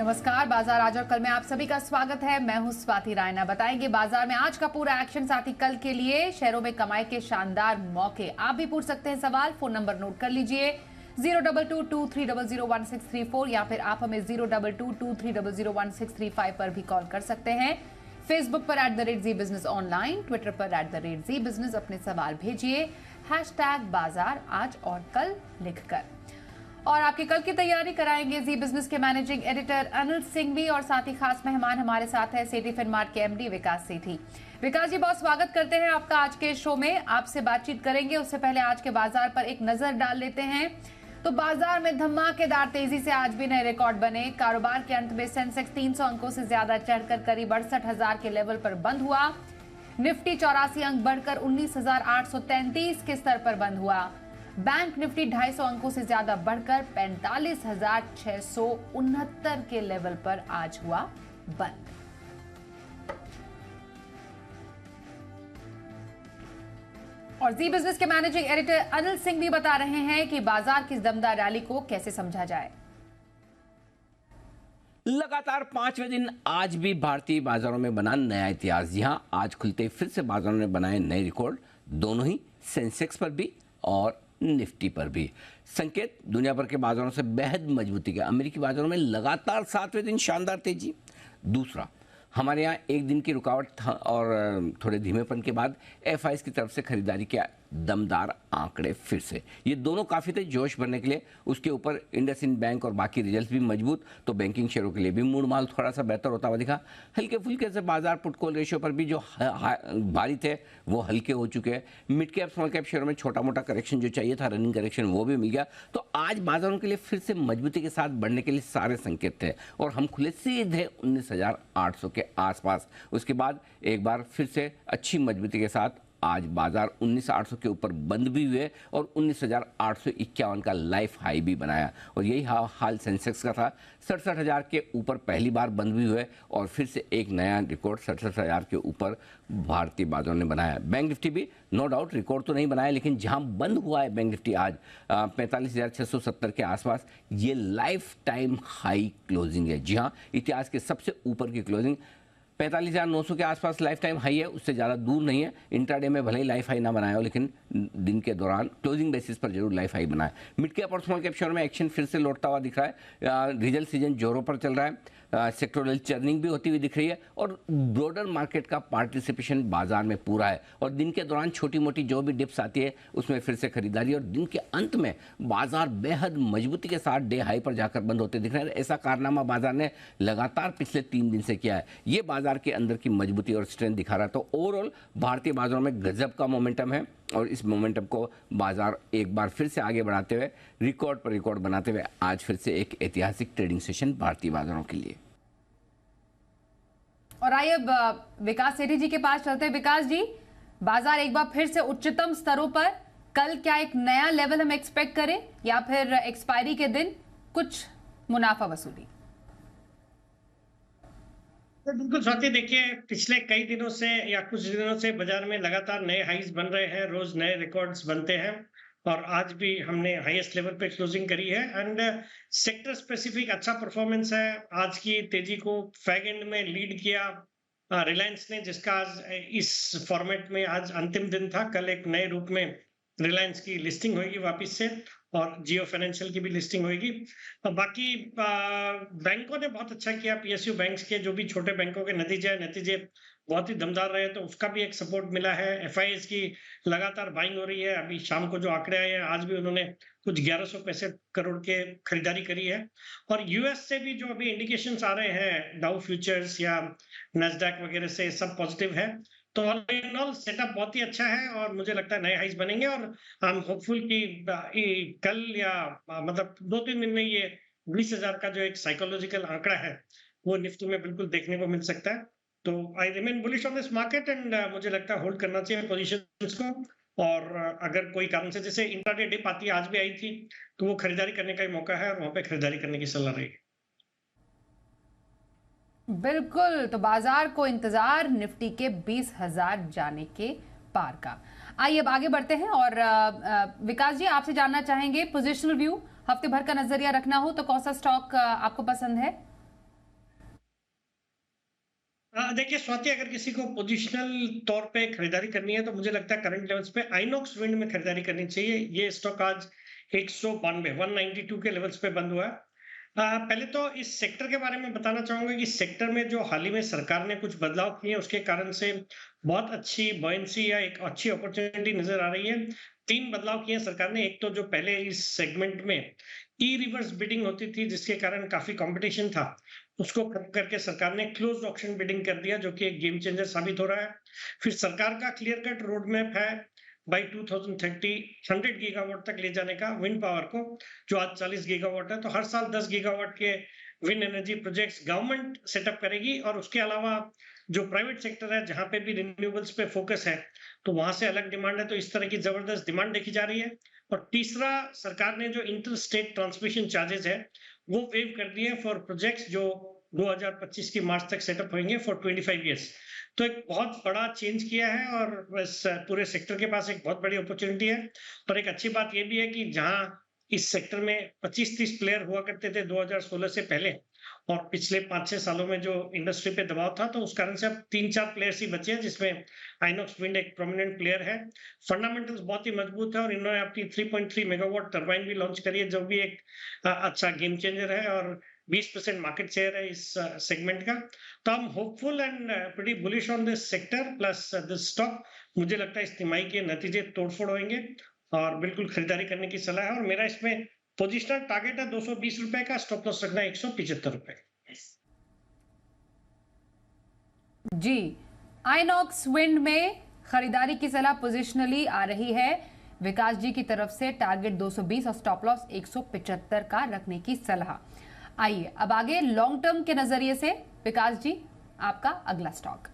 नमस्कार। बाजार आज और कल में आप सभी का स्वागत है। मैं हूं स्वाति रायना। बताएंगे बाजार में आज का पूरा एक्शन, साथ ही कल के लिए शेयरों में कमाई के शानदार मौके। आप भी पूछ सकते हैं सवाल, फोन नंबर नोट कर लीजिए 0222300164 या फिर आप हमें 0222300165 पर भी कॉल कर सकते हैं। फेसबुक पर @ZEE बिजनेस ऑनलाइन, ट्विटर पर @ZEE बिजनेस अपने सवाल भेजिए #बाजार आज और कल लिखकर। और आपकी कल की तैयारी कराएंगे जी बिजनेस के मैनेजिंग एडिटर अनिल सिंघवी और साथ ही खास मेहमान हमारे साथ है सेठी फिनमार्ट के एमडी विकास सेठी। विकास जी, बहुत स्वागत करते हैं आपका आज के शो में। आपसे बातचीत करेंगे, उससे पहले आज के बाजार पर एक नजर डाल लेते हैं। तो बाजार में धमाकेदार तेजी से आज भी नए रिकॉर्ड बने। कारोबार के अंत में सेंसेक्स 300 अंकों से ज्यादा चढ़कर करीब 68,000 के लेवल पर बंद हुआ। निफ्टी 84 अंक बढ़कर 19,833 के स्तर पर बंद हुआ। बैंक निफ्टी 250 अंकों से ज्यादा बढ़कर 45,669 के लेवल पर आज हुआ बंद। और जी बिजनेस के मैनेजिंग एडिटर अनिल सिंह भी बता रहे हैं कि बाजार की दमदार रैली को कैसे समझा जाए। लगातार 5वें दिन आज भी भारतीय बाजारों में बना नया इतिहास। जी हां, आज खुलते ही फिर से बाजारों ने बनाए नए रिकॉर्ड, दोनों ही सेंसेक्स पर भी और निफ्टी पर भी। संकेत दुनिया भर के बाजारों से बेहद मजबूती के। अमेरिकी बाजारों में लगातार 7वें दिन शानदार तेजी। दूसरा, हमारे यहाँ एक दिन की रुकावट था और थोड़े धीमेपन के बाद एफआईएस की तरफ से खरीदारी के दमदार आंकड़े फिर से। ये दोनों काफ़ी थे जोश भरने के लिए। उसके ऊपर इंडसइंड बैंक और बाकी रिजल्ट भी मजबूत, तो बैंकिंग शेयरों के लिए भी मूड माल थोड़ा सा बेहतर होता हुआ दिखा। हल्के फुल्के से बाजार पुट कॉल रेशियो पर भी जो भारी थे वो हल्के हो चुके हैं। मिड कैप स्मॉल कैप शेयरों में छोटा मोटा करेक्शन जो चाहिए था, रनिंग करेक्शन, वो भी मिल गया। तो आज बाजारों के लिए फिर से मजबूती के साथ बढ़ने के लिए सारे संकेत थे और हम खुले सीधे 19,800 के आसपास। उसके बाद एक बार फिर से अच्छी मजबूती के साथ आज बाजार 19,800 के ऊपर बंद भी हुए और 19,851 का लाइफ हाई भी बनाया। और यही हाल सेंसेक्स का था। 67,000 के ऊपर पहली बार बंद भी हुए और फिर से एक नया रिकॉर्ड 67,000 के ऊपर भारतीय बाजारों ने बनाया। बैंक निफ्टी भी नो डाउट रिकॉर्ड तो नहीं बनाया, लेकिन जहां बंद हुआ है बैंक निफ्टी आज 45,670 के आसपास, ये लाइफ टाइम हाई क्लोजिंग है। जी हाँ, इतिहास के सबसे ऊपर की क्लोजिंग 45,900 के आसपास लाइफ टाइम हाई है, उससे ज़्यादा दूर नहीं है। इंट्राडे में भले ही लाइफ हाई ना बनाया हो, लेकिन दिन के दौरान क्लोजिंग बेसिस पर जरूर लाइफ हाई बनाया। मिड कैप और स्मॉल कैप शेयर में एक्शन फिर से लौटता हुआ दिख रहा है। रिजल्ट सीजन जोरों पर चल रहा है, सेक्टोरल चर्निंग भी होती हुई दिख रही है और ब्रॉडर मार्केट का पार्टिसिपेशन बाजार में पूरा है। और दिन के दौरान छोटी मोटी जो भी डिप्स आती है उसमें फिर से खरीदारी और दिन के अंत में बाजार बेहद मजबूती के साथ डे हाई पर जाकर बंद होते दिख रहे हैं। ऐसा कारनामा बाजार ने लगातार पिछले 3 दिन से किया है। ये बाजार के अंदर की मजबूती और स्ट्रेंथ दिखा रहा है। तो ओवरऑल भारतीय बाजारों में गजब का मोमेंटम है और इस मोमेंटम को बाजार एक बार फिर से आगे बढ़ाते हुए, रिकॉर्ड पर रिकॉर्ड बनाते हुए आज फिर से एक ऐतिहासिक ट्रेडिंग सेशन भारतीय बाजारों के लिए। और आइए अब विकास सेठी जी के पास चलते हैं। विकास जी, बाजार एक बार फिर से उच्चतम स्तरों पर, कल क्या एक नया लेवल हम एक्सपेक्ट करें या फिर एक्सपायरी के दिन कुछ मुनाफा वसूली? तो बिल्कुल स्वाति, देखिए पिछले कई दिनों से या कुछ दिनों से बाजार में लगातार नए हाईज बन रहे हैं, रोज नए रिकॉर्ड्स बनते हैं और आज भी हमने हाईएस्ट लेवल पे क्लोजिंग करी है। एंड सेक्टर स्पेसिफिक अच्छा परफॉर्मेंस है। आज की तेजी को फैग एंड में लीड किया रिलायंस ने, जिसका आज इस फॉर्मेट में आज अंतिम दिन था। कल एक नए रूप में रिलायंस की लिस्टिंग होगी वापस से और जियो फाइनेंशियल की भी लिस्टिंग होगी। बाकी बैंकों ने बहुत अच्छा किया। पीएसयू बैंक्स के जो भी छोटे बैंकों के नतीजे बहुत ही दमदार रहे, तो उसका भी एक सपोर्ट मिला है। एफआईएस की लगातार बाइंग हो रही है। अभी शाम को जो आंकड़े आए हैं, आज भी उन्होंने कुछ 1165 करोड़ के खरीदारी करी है। और यूएस से भी जो अभी इंडिकेशंस आ रहे हैं, डाउ फ्यूचर्स या नैस्डैक वगैरह से, सब पॉजिटिव है। तो ऑल इन ऑल सेटअप बहुत ही अच्छा है और मुझे लगता है नए हाइज बनेंगे और हम होपफुल कि कल या मतलब 2-3 दिन में ये 20,000 का जो एक साइकोलॉजिकल आंकड़ा है वो निफ्टी में बिल्कुल देखने को मिल सकता है। तो I remain bullish on this market and मुझे लगता है होल्ड करना चाहिए पोजीशंस को। और अगर कोई कारण से, जैसे इंट्राडे डिप आती है, आज भी आई थी, तो वो खरीदारी करने का ही मौका है और वहां पे खरीदारी करने की सलाह रहेगी। बिल्कुल, तो बाजार को इंतजार निफ्टी के 20,000 जाने के पार का। आइए अब आगे बढ़ते हैं और विकास जी, आपसे जानना चाहेंगे पोजिशनल व्यू, हफ्ते भर का नजरिया रखना हो तो कौन सा स्टॉक आपको पसंद है? देखिए स्वाति, अगर किसी को पोजिशनल तौर पे खरीदारी करनी है तो मुझे लगता है करंट लेवल्स पे आइनॉक्स विंड में खरीदारी करनी चाहिए। ये स्टॉक आज 192 के लेवल्स पे बंद हुआ है। पहले तो इस सेक्टर के बारे में बताना चाहूंगा कि इस सेक्टर में जो हाल ही में सरकार ने कुछ बदलाव किए हैं उसके कारण से बहुत अच्छी बॉयंसी या एक अच्छी अपॉर्चुनिटी नजर आ रही है। 3 बदलाव किए हैं सरकार ने। एक तो जो पहले इस सेगमेंट में ई रिवर्स बिडिंग होती थी जिसके कारण काफी कंपटीशन था, उसको कम करके सरकार ने क्लोज्ड ऑक्शन बिडिंग कर दिया, जो कि एक गेम चेंजर साबित हो रहा है। फिर सरकार का क्लियर कट रोड मैप है बाई 2030 100 गीगावाट तक ले जाने का विंड पावर को, जो आज 40 गीगावाट है। तो हर साल 10 गीगावाट के wind energy projects government setup करेगी, और उसके अलावा जो प्राइवेट सेक्टर है जहां पे भी रिन्यूएबल्स पे फोकस है तो वहां से अलग डिमांड है। तो इस तरह की जबरदस्त डिमांड देखी जा रही है। और तीसरा, सरकार ने जो इंटर स्टेट ट्रांसमिशन चार्जेस है वो वेव कर दिए फॉर प्रोजेक्ट्स जो 2025 की मार्च तक सेटअप होंगे फॉर 25 इयर्स। तो एक बहुत बड़ा चेंज किया है, और बस पूरे सेक्टर के पास एक बहुत बड़ी अपॉर्चुनिटी है। और एक अच्छी बात यह भी है कि जहां इस सेक्टर में 25-30 प्लेयर हुआ करते थे 2016 से पहले, और पिछले 5-6 सालों में जो इंडस्ट्री पे दबाव था, तो उस कारण से अब 3-4 प्लेयर्स ही बचे हैं, जिसमें आइनॉक्स विंड एक प्रोमिनेंट प्लेयर है। फंडामेंटल्स बहुत ही मजबूत है, और इन्होंने अपनी 3.3 मेगावाट टरबाइन भी लॉन्च करी है, जो भी एक अच्छा गेम चेंजर है, और 20% मार्केट शेयर है इस सेगमेंट का। तो हम hopeful and pretty bullish on this sector plus this stock. मुझे लगता है इस तिमाही के नतीजे तोड़फोड़ होंगे, और बिल्कुल खरीदारी करने की सलाह है। और मेरा इसमें पोजिशनल टारगेट है 220 रुपए का, स्टॉप लॉस रखना है 175 रुपए। जी, आइनॉक्स विंड में खरीदारी की सलाह पोजिशनली आ रही है विकास जी की तरफ से। टारगेट 220 और स्टॉप लॉस 175 का रखने की सलाह। आइए अब आगे लॉन्ग टर्म के नजरिए से विकास जी, आपका अगला स्टॉक।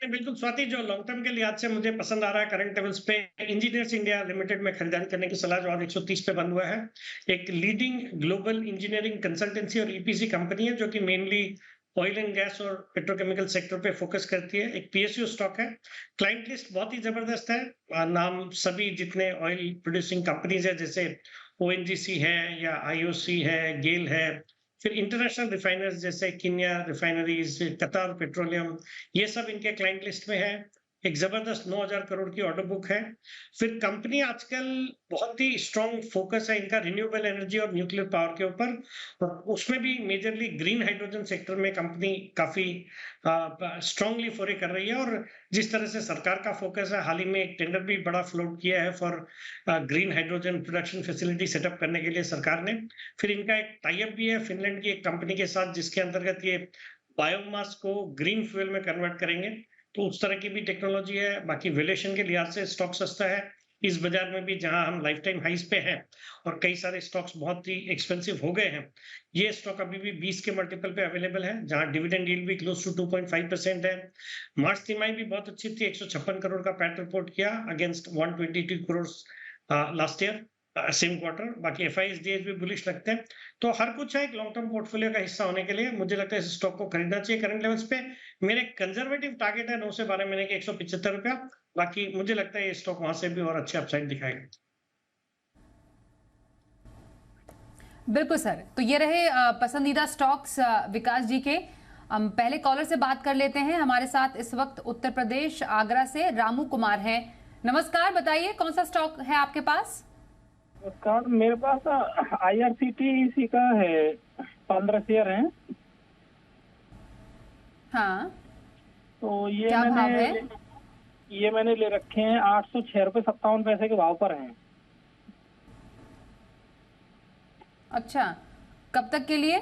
बिल्कुल स्वाति, जो लॉन्ग टर्म के लिहाज से मुझे पसंद आ रहा है करंट लेवल्स पे, इंजीनियर्स इंडिया लिमिटेड में खरीदारी करने की सलाह, जो आज 130 पे बंद हुआ है। एक लीडिंग ग्लोबल इंजीनियरिंग कंसल्टेंसी और ईपीसी कंपनी है, जो कि मेनली ऑयल एंड गैस और पेट्रोकेमिकल सेक्टर पे फोकस करती है। एक पीएसयू स्टॉक है। क्लाइंट लिस्ट बहुत ही जबरदस्त है। नाम सभी जितने ऑयल प्रोड्यूसिंग कंपनीज है, जैसे ओएनजीसी है या आईओसी है, गेल है, फिर इंटरनेशनल रिफाइनर्स जैसे किन्या रिफाइनरीज, कतार पेट्रोलियम, ये सब इनके क्लाइंट लिस्ट में है। एक जबरदस्त 9,000 करोड़ की ऑर्डर बुक है। फिर कंपनी आजकल बहुत ही स्ट्रॉन्ग फोकस है इनका रिन्यूएबल एनर्जी और न्यूक्लियर पावर के ऊपर, और उसमें भी मेजरली ग्रीन हाइड्रोजन सेक्टर में कंपनी काफी स्ट्रांगली फोरे कर रही है। और जिस तरह से सरकार का फोकस है, हाल ही में एक टेंडर भी बड़ा फ्लोट किया है for green hydrogen production facility setup करने के लिए सरकार ने। फिर इनका एक टाई अप भी है फिनलैंड की एक कंपनी के साथ, जिसके अंतर्गत ये बायोमास को ग्रीन फ्यूल में कन्वर्ट करेंगे। तो उस तरह की भी टेक्नोलॉजी है। बाकी वैल्यूएशन के लिहाज से स्टॉक सस्ता है इस बाजार में भी, जहां हम लाइफ टाइम हाइस पे हैं, और कई सारे स्टॉक्स बहुत ही एक्सपेंसिव हो गए हैं। ये स्टॉक अभी भी 20 के मल्टीपल पे अवेलेबल है, जहां डिविडेंड यील्ड भी क्लोज टू 2.5% है। मार्च तिमाही भी बहुत अच्छी थी, 156 करोड़ का पैट रिपोर्ट किया against 122 crore last year same quarter. बाकी एफआईएसडीएच भी बुलिश लगते हैं। तो हर कुछ है एक लॉन्ग टर्म पोर्टफोलियो का हिस्सा होने के लिए। मुझे लगता है इस स्टॉक को खरीदना चाहिए करंट लेवल्स पे। मेरे कंजर्वेटिव टारगेट है 9 से 12 महीने के 175 रुपया। बाकी मुझे लगता है ये स्टॉक वहां से भी और अच्छे अपसाइड दिखाएगा। बिल्कुल सर, तो ये रहे पसंदीदा स्टॉक्स विकास जी के। हम पहले कॉलर से बात कर लेते हैं। हमारे साथ इस वक्त उत्तर प्रदेश आगरा से रामू कुमार हैं। नमस्कार, बताइए कौन सा स्टॉक है आपके पास? नमस्कार, मेरे पास आईआरसीटीसी का है, 15 शेयर हैं। हाँ, तो क्या भाव है? ये मैंने ले रखे हैं 806 रुपये 57 पैसे के भाव पर हैं। अच्छा, कब तक के लिए?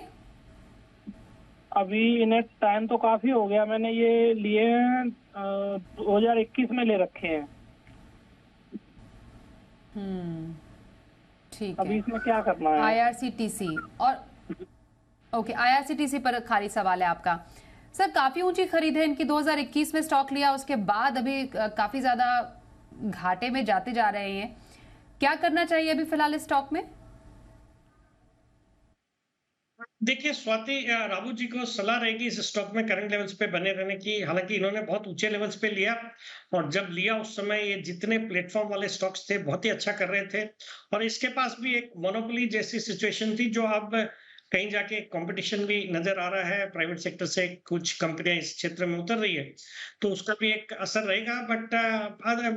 अभी इन्हें टाइम तो काफी हो गया, मैंने ये लिए 2021 में ले रखे हैं। ठीक अभी है। इसमें क्या करना है? आईआरसीटीसी और ओके, आईआरसीटीसी पर खाली सवाल है आपका। सर, काफी ऊंची खरीद है इनकी, 2021 में स्टॉक लिया, उसके बाद अभी काफी ज्यादा घाटे में जाते जा रहे हैं। क्या करना चाहिए अभी फिलहाल इस स्टॉक में? देखिए स्वाति, राबू जी को सलाह रहेगी इस स्टॉक में करंट लेवल्स पे बने रहने की। हालांकि इन्होंने बहुत ऊंचे लेवल्स पे लिया, और जब लिया उस समय ये जितने प्लेटफॉर्म वाले स्टॉक्स थे बहुत ही अच्छा कर रहे थे, और इसके पास भी एक मोनोपोली जैसी सिचुएशन थी, जो अब कहीं जाके कंपटीशन भी नजर आ रहा है, प्राइवेट सेक्टर से कुछ कंपनियां इस क्षेत्र में उतर रही है, तो उसका भी एक असर रहेगा। बट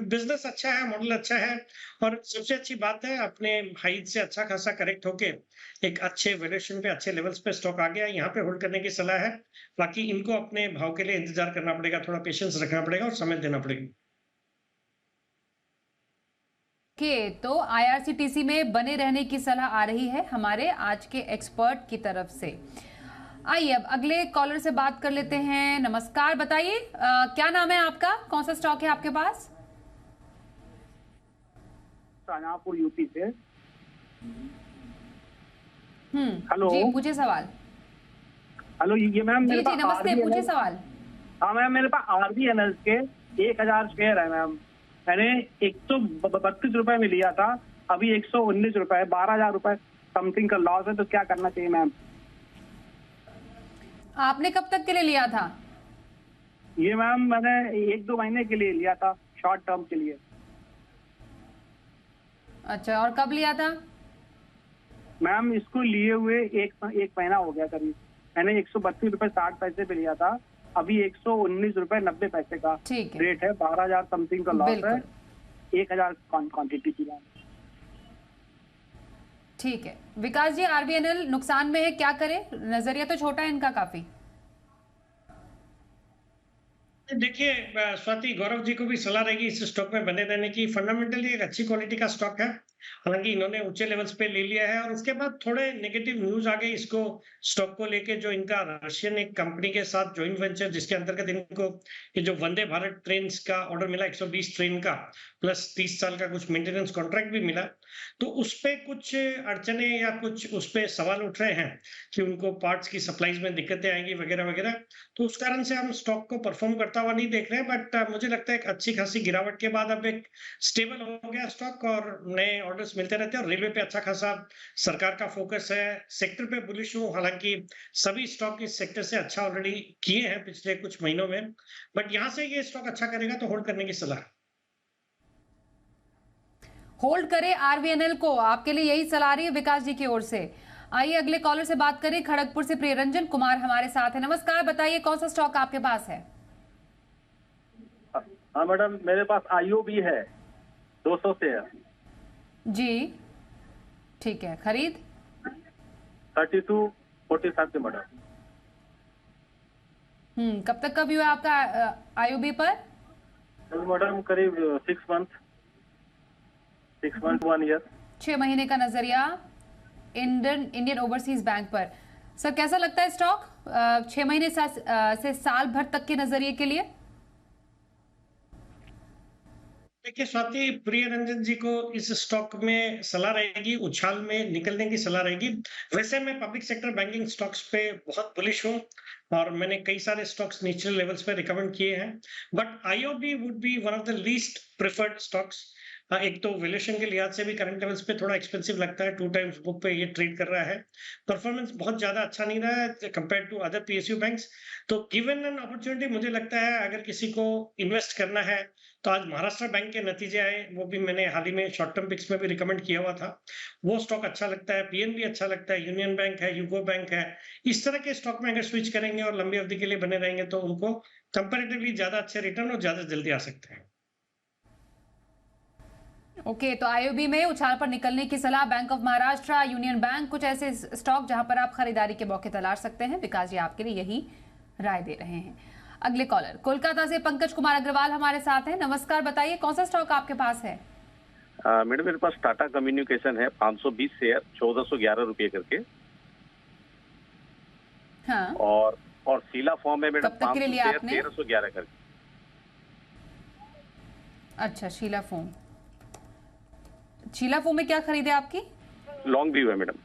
बिजनेस अच्छा है, मॉडल अच्छा है, और सबसे अच्छी बात है अपने हाइट से अच्छा खासा करेक्ट होके एक अच्छे वैल्यूएशन पे, अच्छे लेवल्स पे स्टॉक आ गया, यहाँ पे होल्ड करने की सलाह है। बाकी इनको अपने भाव के लिए इंतजार करना पड़ेगा, थोड़ा पेशेंस रखना पड़ेगा और समय देना पड़ेगा। तो आईआरसीटीसी में बने रहने की सलाह आ रही है हमारे आज के एक्सपर्ट की तरफ से। आइए अब अगले कॉलर से बात कर लेते हैं। नमस्कार, बताइए क्या नाम है आपका, कौन सा स्टॉक है आपके पास? शाहजहांपुर यूपी से। हेलो जी, पूछे सवाल। हेलो, ये मैम जी जी नमस्ते, पूछे सवाल। हाँ मैम, मेरे पास आरबीएनएल के 1000 शेयर है मैम। मैंने 132 रुपए में लिया था, अभी 119 रुपए, 12,000 रुपए समथिंग का लॉस है, तो क्या करना चाहिए मैम? आपने कब तक के लिए लिया था? ये मैम मैंने 1-2 महीने के लिए लिया था, शॉर्ट टर्म के लिए। अच्छा, और कब लिया था? मैम इसको लिए हुए एक महीना हो गया करीब। मैंने 132 रुपए 60 पैसे पे लिया था, अभी 119 रुपए 90 पैसे का रेट है, 12,000 समथिंग का लॉस है, 1,000 क्वांटिटी की। ठीक है विकास जी, आरबीएनएल नुकसान में है, क्या करे? नजरिया तो छोटा है इनका काफी। देखिए स्वाति, गौरव जी को भी सलाह रहेगी इस स्टॉक में बने रहने की। फंडामेंटली एक अच्छी क्वालिटी का स्टॉक है, हालांकि इन्होंने ऊंचे लेवल्स पे ले लिया है, और उसके बाद थोड़े नेगेटिव न्यूज आ गए इसको स्टॉक को लेके, जो इनका रशियन एक कंपनी के साथ जॉइंट वेंचर, जिसके अंतर्गत इनको ये जो वंदे भारत ट्रेन का ऑर्डर मिला 120 ट्रेन का, प्लस 30 साल का कुछ मेंटेनेंस कॉन्ट्रैक्ट भी मिला, तो उस पे कुछ अड़चने या कुछ उस पे सवाल उठ रहे हैं कि उनको पार्ट्स की सप्लाईज में दिक्कतें आएंगी वगैरह वगैरह। तो उस कारण से हम स्टॉक को परफॉर्म करता हुआ नहीं देख रहे हैं, बट मुझे लगता है एक अच्छी खासी गिरावट के बाद अब एक स्टेबल हो गया स्टॉक, और नए ऑर्डर्स मिलते रहते हैं, और रेलवे पे अच्छा खासा सरकार का फोकस है। सेक्टर पे बुलिश हूँ, हालांकि सभी स्टॉक इस सेक्टर से अच्छा ऑलरेडी किए हैं पिछले कुछ महीनों में, बट यहाँ से ये स्टॉक अच्छा करेगा तो होल्ड करने की सलाह। होल्ड करे आरबीएनएल को, आपके लिए यही सलाह रही है विकास जी की ओर से। आइए अगले कॉलर से बात करें। खड़गपुर से प्रियरंजन कुमार हमारे साथ है। नमस्कार, बताइए कौन सा स्टॉक आपके पास है? हाँ मैडम, मेरे पास आईओबी है 200 शेयर। जी ठीक है, खरीद 32.45 के मैडम। कब तक का व्यू है आपका आईओबी पर? मैडम करीब 6 मंथ 1 ईयर। 6 महीने का नजरिया इंडियन ओवरसीज बैंक पर। सर कैसा लगता है स्टॉक 6 महीने से साल भर तक के नजरिए के लिए? देखिए स्वाति, प्रियरंजन जी को इस स्टॉक में सलाह रहेगी उछाल में निकलने की सलाह रहेगी। वैसे मैं पब्लिक सेक्टर बैंकिंग स्टॉक्स पे बहुत बुलिश हूँ, और मैंने कई सारे स्टॉक्स नीचे लेवल्स पे रिकमेंड किए हैं, but IOB would be one of the least preferred stocks. एक तो वैल्यूएशन के लिहाज से भी करंट लेवल्स पे थोड़ा एक्सपेंसिव लगता है, 2 टाइम्स बुक पे ये ट्रेड कर रहा है। परफॉर्मेंस बहुत ज्यादा अच्छा नहीं रहा है compare to other PSU banks. तो गिवन एन अपॉर्चुनिटी, मुझे लगता है अगर किसी को इन्वेस्ट करना है तो आज महाराष्ट्र बैंक के नतीजे आए, वो भी मैंने हाल ही में शॉर्ट टर्म पिक्स में भी रिकमेंड किया हुआ था, वो स्टॉक अच्छा लगता है। पीएनबी अच्छा लगता है, यूनियन बैंक है, यूको बैंक है। इस तरह के स्टॉक में अगर स्विच करेंगे और लंबी अवधि के लिए बने रहेंगे तो उनको कंपैरेटिवली ज्यादा अच्छे रिटर्न और ज्यादा जल्दी आ सकते हैं। ओके, तो आईओबी में उछाल पर निकलने की सलाह, bank of Maharashtra, union bank, कुछ ऐसे स्टॉक जहां पर आप खरीदारी के मौके तलाश सकते हैं। विकास जी आपके लिए यही राय दे रहे हैं। अगले कॉलर कोलकाता से पंकज कुमार अग्रवाल हमारे साथ हैं। नमस्कार, बताइए कौन सा स्टॉक आपके पास है? मैडम मेरे पास टाटा कम्युनिकेशन है 520 शेयर 1411 रुपये करके। हाँ, और शीला फॉर्म है मैडम 500 शेयर 1311 करके। अच्छा, शीला फोम में क्या खरीदे आपकी? लॉन्ग व्यू है मैडम।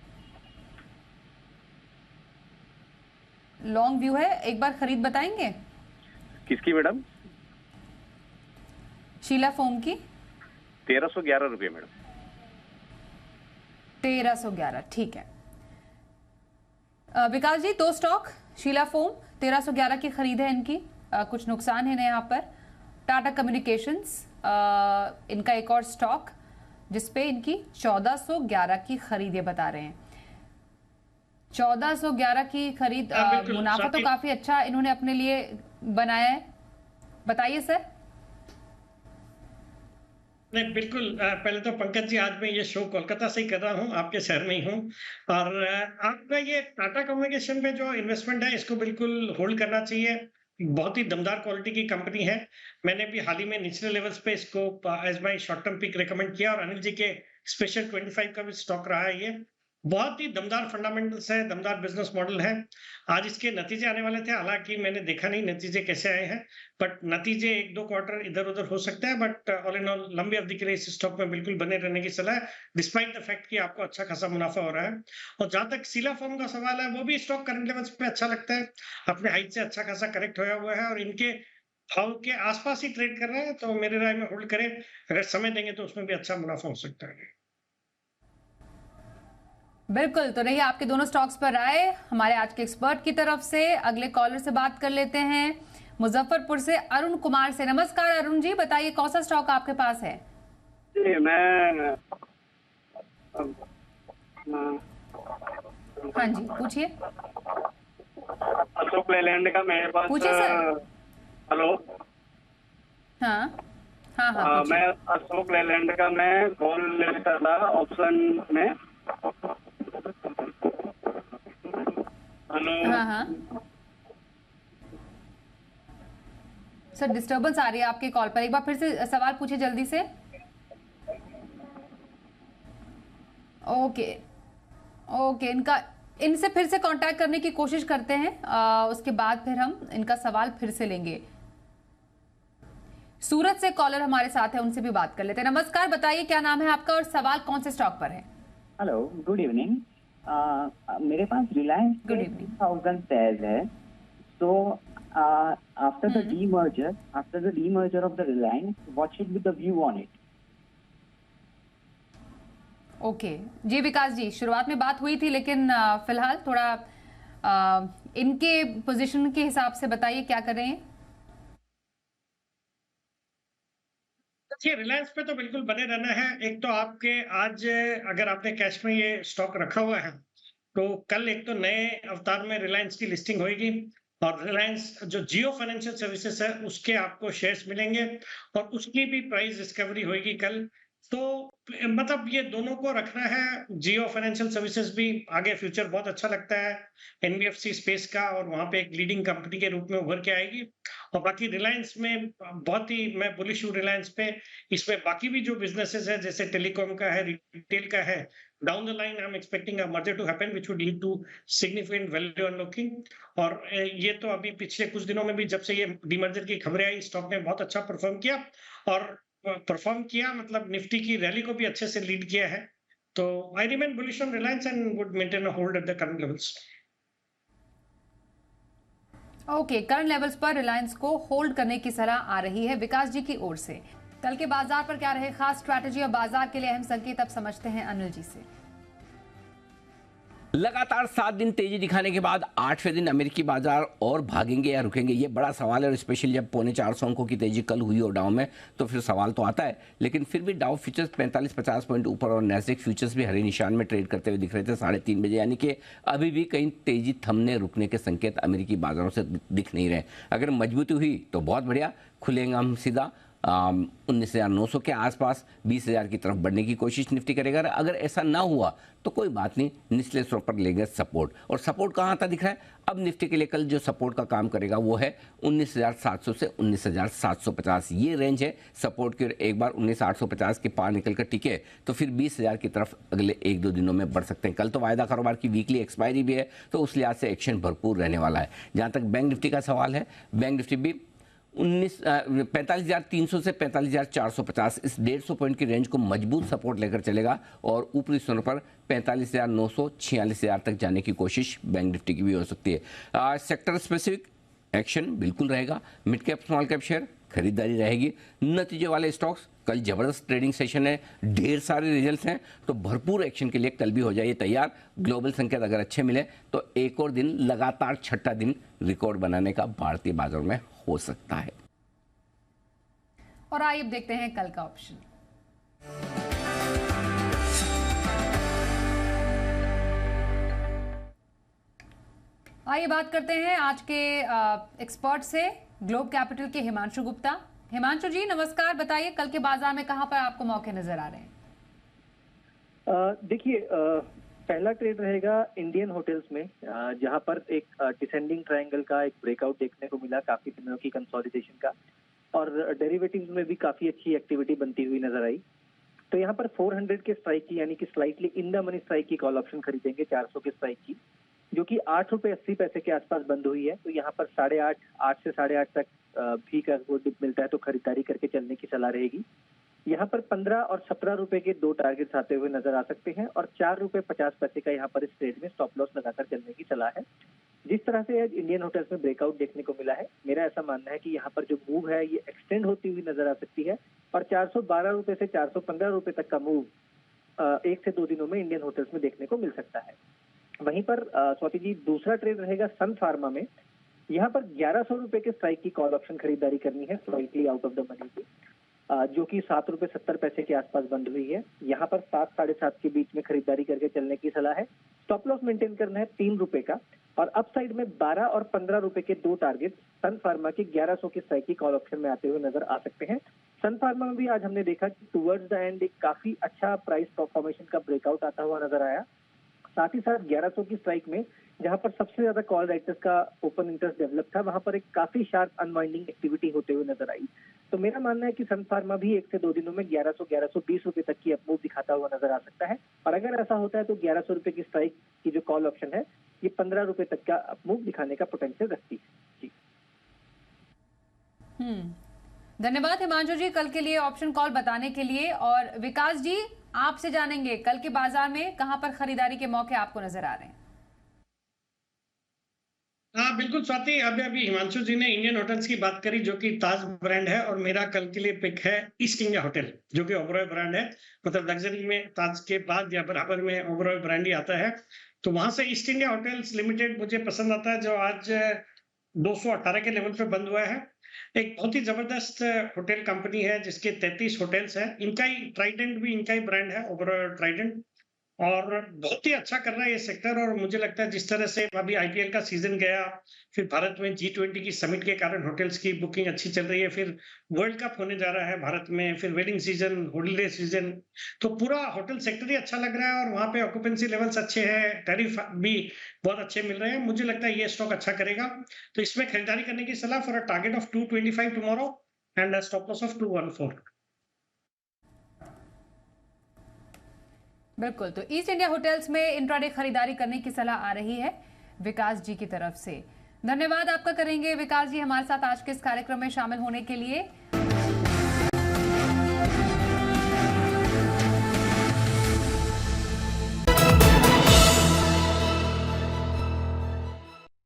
लॉन्ग व्यू है, एक बार खरीद बताएंगे? किसकी मैडम? शीला फोम की 1311 रुपये मैडम। 1311, ठीक है। विकास जी, 2 स्टॉक शीला फोम 1311 की खरीद है इनकी। कुछ नुकसान है यहाँ पर। टाटा कम्युनिकेशंस इनका एक और स्टॉक जिसपे इनकी 1411 की खरीदें बता रहे हैं। 1411 की खरीद, मुनाफा तो काफी अच्छा इन्होंने अपने लिए बनाया है। बताइए सर। नहीं, बिल्कुल। पहले तो पंकज जी, आज मैं ये शो कोलकाता से ही कर रहा हूँ, आपके शहर में ही हूँ। और आपका ये टाटा कम्युनिकेशन में जो इन्वेस्टमेंट है, इसको बिल्कुल होल्ड करना चाहिए। बहुत ही दमदार क्वालिटी की कंपनी है। मैंने भी हाल ही में निचले लेवल्स पे इसको as my short term pick recommend किया, और अनिल जी के स्पेशल 25 का भी स्टॉक रहा है ये। बहुत ही दमदार फंडामेंटल्स है, दमदार बिजनेस मॉडल है। आज इसके नतीजे आने वाले थे, हालांकि मैंने देखा नहीं नतीजे कैसे आए हैं, बट नतीजे 1-2 क्वार्टर इधर उधर हो सकता है, बट ऑल इन ऑल लंबी अवधि के लिए इस स्टॉक में बिल्कुल बने रहने की सलाह है, डिस्पाइट द फैक्ट कि आपको अच्छा खासा मुनाफा हो रहा है। और जहां तक सीला फॉर्म का सवाल है, वो भी स्टॉक करंट लेवल्स पे अच्छा लगता है, अपने हाइट से अच्छा खासा करेक्ट होया हुआ है, और इनके भाव के आसपास ही ट्रेड कर रहा है। तो मेरे राय में होल्ड करें, अगर समय देंगे तो उसमें भी अच्छा मुनाफा हो सकता है। बिल्कुल। तो रही आपके दोनों स्टॉक्स पर राय हमारे आज के एक्सपर्ट की तरफ से। अगले कॉलर से बात कर लेते हैं, मुजफ्फरपुर से अरुण कुमार से। नमस्कार अरुण जी, बताइए कौन सा स्टॉक आपके पास है? जी, मैं हाँ जी, पूछिए। अशोक लेलैंड का मेरे पास। पूछिए सर। हेलो। हाँ हाँ हाँ, मैं अशोक लेलैंड का मैं कॉल लेता था ऑप्शन में। हेलो। हाँ हाँ सर, डिस्टर्बेंस आ रही है आपके कॉल पर। एक बार फिर से सवाल पूछिए जल्दी से। ओके ओके, इनसे फिर से कांटेक्ट करने की कोशिश करते हैं, उसके बाद फिर हम इनका सवाल फिर से लेंगे। सूरत से कॉलर हमारे साथ है, उनसे भी बात कर लेते हैं। नमस्कार, बताइए क्या नाम है आपका और सवाल कौन से स्टॉक पर है? Hello, good evening. मेरे पास रिलायंस के 1000 शेयर्स है। So after the demerger of the Reliance, what should be the view on it? Okay ji, Vikas ji, शुरुआत में बात हुई थी, लेकिन फिलहाल थोड़ा इनके पोजीशन के हिसाब से बताइए क्या कर रहे हैं। देखिए, रिलायंस पे तो बिल्कुल बने रहना है। एक तो आपके आज अगर आपने कैश में ये स्टॉक रखा हुआ है, तो कल एक तो नए अवतार में रिलायंस की लिस्टिंग होगी, और रिलायंस जो जियो फाइनेंशियल सर्विसेज है उसके आपको शेयर्स मिलेंगे, और उसकी भी प्राइस डिस्कवरी होगी कल। तो मतलब ये दोनों को रखना है। जियो फाइनेंशियल सर्विसेज भी आगे फ्यूचर बहुत अच्छा लगता है एनबीएफसी स्पेस का, और वहां पे एक लीडिंग कंपनी के रूप में उभर के आएगी। और बाकी रिलायंस में बहुत ही मैं बुलिश हूँ रिलायंस पे। इसमें बाकी भी जो बिजनेसेस है, जैसे टेलीकॉम का है, रिटेल का है, down the line I am expecting a merger to happen which would lead to significant value unlocking. और ये तो अभी पिछले कुछ दिनों में भी जब से ये डीमर्जर की खबरें आई, स्टॉक ने बहुत अच्छा परफॉर्म किया, और परफॉर्म किया मतलब निफ्टी की रैली को भी अच्छे से लीड किया है। तो I remain bullish on Reliance and would maintain a hold at the current levels. Okay, current levels पर रिलायंस को होल्ड करने की सलाह आ रही है विकास जी की ओर से। कल के बाजार पर क्या रहे खास स्ट्रैटेजी और बाजार के लिए अहम संकेत, अब समझते हैं अनिल जी से। लगातार 7 दिन तेजी दिखाने के बाद 8वें दिन अमेरिकी बाजार और भागेंगे या रुकेंगे, ये बड़ा सवाल है। और स्पेशली जब 450 अंकों की तेजी कल हुई और डाउ में, तो फिर सवाल तो आता है। लेकिन फिर भी डाउ फ्यूचर्स 45-50 पॉइंट ऊपर और नैस्डैक फ्यूचर्स भी हरे निशान में ट्रेड करते हुए दिख रहे थे 3:30 बजे, यानी कि अभी भी कहीं तेजी थमने रुकने के संकेत अमेरिकी बाजारों से दिख नहीं रहे। अगर मजबूती हुई तो बहुत बढ़िया, खुलेंगे हम सीधा 19,900 के आसपास 20,000 की तरफ बढ़ने की कोशिश निफ्टी करेगा। अगर ऐसा ना हुआ तो कोई बात नहीं, निचले स्तर पर लेंगे सपोर्ट। और सपोर्ट कहाँ आता दिख रहा है अब निफ्टी के लिए? कल जो सपोर्ट का काम करेगा वो है 19,700 से 19,750, ये रेंज है सपोर्ट की। और एक बार 19,850 के पार निकल कर टिके तो फिर 20,000 की तरफ अगले 1-2 दिनों में बढ़ सकते हैं। कल तो वायदा कारोबार की वीकली एक्सपायरी भी है, तो उस लिहाज से एक्शन भरपूर रहने वाला है। जहाँ तक बैंक निफ्टी का सवाल है, बैंक निफ्टी भी 45,300 से 45,450 इस 150 पॉइंट की रेंज को मजबूत सपोर्ट लेकर चलेगा, और ऊपरी स्तरों पर 45,900 46,000 तक जाने की कोशिश बैंक निफ्टी की भी हो सकती है। सेक्टर स्पेसिफिक एक्शन बिल्कुल रहेगा। Mid cap small cap share खरीदारी रहेगी। नतीजे वाले स्टॉक्स, कल जबरदस्त ट्रेडिंग सेशन है, ढेर सारे रिजल्ट्स हैं, तो भरपूर एक्शन के लिए कल भी हो जाइए तैयार। ग्लोबल संकेत अगर अच्छे मिले तो एक और दिन लगातार 6ठा दिन रिकॉर्ड बनाने का भारतीय बाजारों में हो सकता है। और आइए देखते हैं कल का ऑप्शन। आइए बात करते हैं आज के एक्सपर्ट से, ग्लोब कैपिटल के हिमांशु गुप्ता। हिमांशु जी नमस्कार, बताइए कल के बाजार में कहां पर आपको मौके नजर आ रहे हैं? देखिए, पहला ट्रेड रहेगा इंडियन होटल्स में, जहां पर एक डिसेंडिंग ट्रायंगल का एक ब्रेकआउट देखने को मिला काफी दिनों की कंसोलिडेशन का, और डेरिवेटिव्स में भी काफी अच्छी एक्टिविटी बनती हुई नजर आई। तो यहाँ पर 400 के स्ट्राइक की, यानी कि slightly in the money strike की कॉल ऑप्शन खरीदेंगे 400 के स्ट्राइक की, जो कि 8 रुपए 80 पैसे के आसपास बंद हुई है। तो यहाँ पर 8.5 से 8.5 तक भी का वो डिप मिलता है तो खरीदारी करके चलने की सलाह रहेगी। यहाँ पर 15 और 17 रुपए के 2 टारगेट्स आते हुए नजर आ सकते हैं, और 4 रुपए 50 पैसे का यहाँ पर इस ट्रेड में स्टॉप लॉस लगाकर चलने की सलाह है। जिस तरह से आज इंडियन होटल्स में ब्रेकआउट देखने को मिला है, मेरा ऐसा मानना है कि यहाँ पर जो मूव है ये एक्सटेंड होती हुई नजर आ सकती है, और 412 रुपए से 415 रुपए तक का मूव 1 से 2 दिनों में इंडियन होटल्स में देखने को मिल सकता है। वहीं पर स्वाति जी, दूसरा ट्रेड रहेगा सन फार्मा में। यहाँ पर 1100 रुपए के स्ट्राइक की कॉल ऑप्शन खरीदारी करनी है, slightly out of the money की, जो कि 7 रुपए 70 पैसे के आसपास बंद हुई है। यहाँ पर 7 साढ़े 7 के बीच में खरीदारी करके चलने की सलाह है। स्टॉप लॉस मेंटेन करना है 3 रुपए का, और अपसाइड में 12 और 15 रुपए के 2 टारगेट सन फार्मा की 1100 के स्ट्राइक की कॉल ऑप्शन में आते हुए नजर आ सकते हैं। सन फार्मा में भी आज हमने देखा कि टुवर्ड्स द एंड एक काफी अच्छा प्राइस फॉर्मेशन का ब्रेकआउट आता हुआ नजर आया। साथ ही साथ 1100 की स्ट्राइक में जहां पर सबसे ज्यादा कॉल राइटर्स का ओपन इंटरेस्ट डेवलप था, वहां पर एक काफी शार्प अनवाइंडिंग एक्टिविटी होते हुए नजर आई। तो मेरा मानना है कि सन फार्मा भी 1 से 2 दिनों में 1100-1120 रुपए तक की अपमूव दिखाता हुआ नजर आ सकता है, और अगर ऐसा होता है तो 1100 रुपए की स्ट्राइक की जो कॉल ऑप्शन है ये 15 रुपए तक का अपमूव दिखाने का पोटेंशियल रखती है। जी धन्यवाद हिमांशु जी कल के लिए ऑप्शन कॉल बताने के लिए। और विकास जी आपसे जानेंगे कल के बाजार में कहां पर खरीदारी के मौके आपको नजर आ रहे हैं? हाँ बिल्कुल स्वाति, अभी हिमांशु जी ने इंडियन होटल्स की बात करी जो कि ताज ब्रांड है, और मेरा कल के लिए पिक है ईस्ट इंडिया होटल जो कि ओबरॉय ब्रांड है। मतलब लग्जरी में ताज के बाद या बराबर में ओबरॉय ब्रांड ही आता है। तो वहां से ईस्ट इंडिया होटल्स लिमिटेड मुझे पसंद आता है, जो आज 218 के लेवल पे बंद हुआ है। एक बहुत ही जबरदस्त होटल कंपनी है जिसके 33 होटल्स है। इनका ही ट्राइडेंट भी इनका ही ब्रांड है, ओबरॉय ट्राइडेंट, और बहुत ही अच्छा कर रहा है ये सेक्टर। और मुझे लगता है जिस तरह से अभी आईपीएल का सीजन गया, फिर भारत में G20 की समिट के कारण होटल्स की बुकिंग अच्छी चल रही है, फिर वर्ल्ड कप होने जा रहा है भारत में, फिर वेडिंग सीजन, हॉलीडे सीजन, तो पूरा होटल सेक्टर ही अच्छा लग रहा है। और वहां पे ऑक्यूपेंसी लेवल्स अच्छे हैं, टैरिफ भी बहुत अच्छे मिल रहे हैं। मुझे लगता है ये स्टॉक अच्छा करेगा, तो इसमें खरीदारी करने की सलाह for a target of 225 tomorrow and stop loss of 214। बिल्कुल, तो ईस्ट इंडिया होटल्स में इंट्राडे खरीदारी करने की सलाह आ रही है विकास जी की तरफ से। धन्यवाद आपका करेंगे विकास जी हमारे साथ आज के इस कार्यक्रम में शामिल होने के लिए।